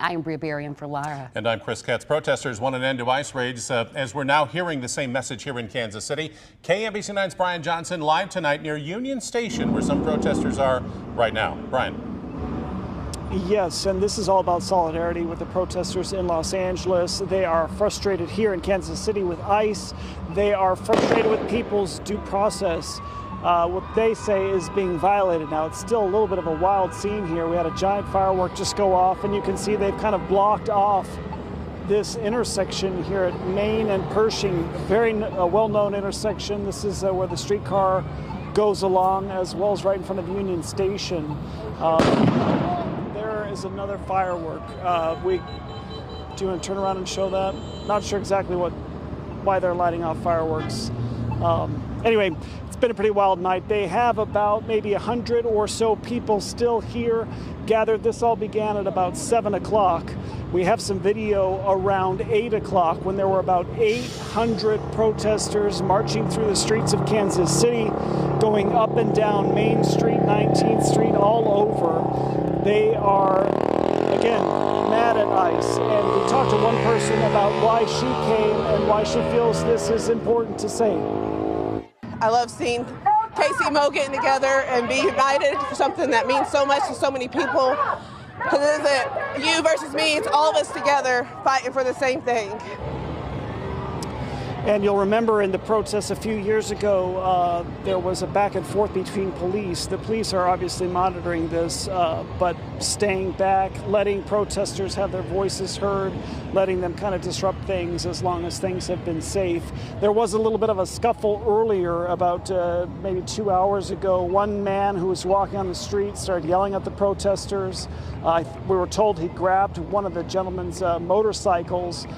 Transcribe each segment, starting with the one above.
I'm Bria Berrien for Lara. And I'm Chris Katz. Protesters want an end to ICE raids as we're now hearing the same message here in Kansas City. KMBC 9's Brian Johnson live tonight near Union Station, where some protesters are right now. Brian. Yes, and this is all about solidarity with the protesters in Los Angeles. They are frustrated here in Kansas City with ICE. They are frustrated with people's due process. What they say is being violated now. It's still a little bit of a wild scene here. We had a giant firework just go off, and you can see they've kind of blocked off this intersection here at Main and Pershing, very well-known intersection. This is where the streetcar goes along, as well as right in front of Union Station. There is another firework. Do you want to turn around and show that? Not sure exactly why they're lighting off fireworks. Anyway, it's been a pretty wild night. They have about maybe 100 or so people still here gathered. This all began at about 7 o'clock. We have some video around 8 o'clock when there were about 800 protesters marching through the streets of Kansas City, going up and down Main Street, 19th Street, all over. They are, again, mad at ICE. And we talked to one person about why she came and why she feels this is important to say. I love seeing Casey Mo getting together and be united for something that means so much to so many people. Because it isn't you versus me, it's all of us together fighting for the same thing. And you'll remember in the protests a few years ago, there was a back and forth between police. The police are obviously monitoring this, but staying back, letting protesters have their voices heard, letting them kind of disrupt things as long as things have been safe. There was a little bit of a scuffle earlier, about maybe 2 hours ago. One man who was walking on the street started yelling at the protesters. We were told he grabbed one of the gentleman's motorcycles.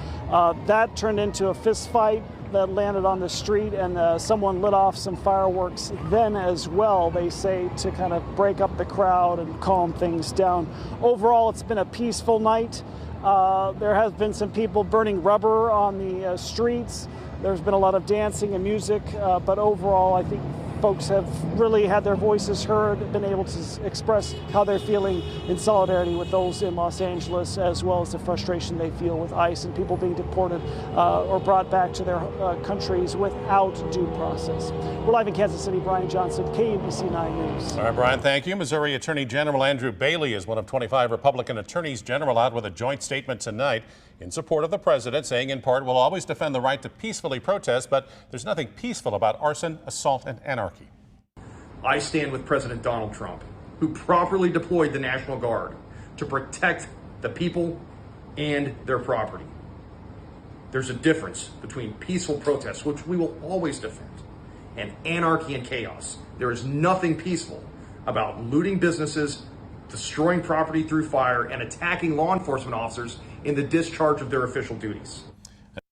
That turned into a fist fight that landed on the street, and someone lit off some fireworks then as well, they say, to kind of break up the crowd and calm things down. Overall, it's been a peaceful night. There has been some people burning rubber on the streets. There's been a lot of dancing and music, but overall, I think folks have really had their voices heard, been able to express how they're feeling in solidarity with those in Los Angeles, as well as the frustration they feel with ICE and people being deported or brought back to their countries without due process. We're live in Kansas City. Brian Johnson, KMBC 9 News. All right, Brian, thank you. Missouri Attorney General Andrew Bailey is one of 25 Republican attorneys general out with a joint statement tonight in support of the president, saying in part, we'll always defend the right to peacefully protest, but there's nothing peaceful about arson, assault, and anarchy. I stand with President Donald Trump, who properly deployed the National Guard to protect the people and their property. There's a difference between peaceful protests, which we will always defend, and anarchy and chaos. There is nothing peaceful about looting businesses, destroying property through fire, and attacking law enforcement officers in the discharge of their official duties.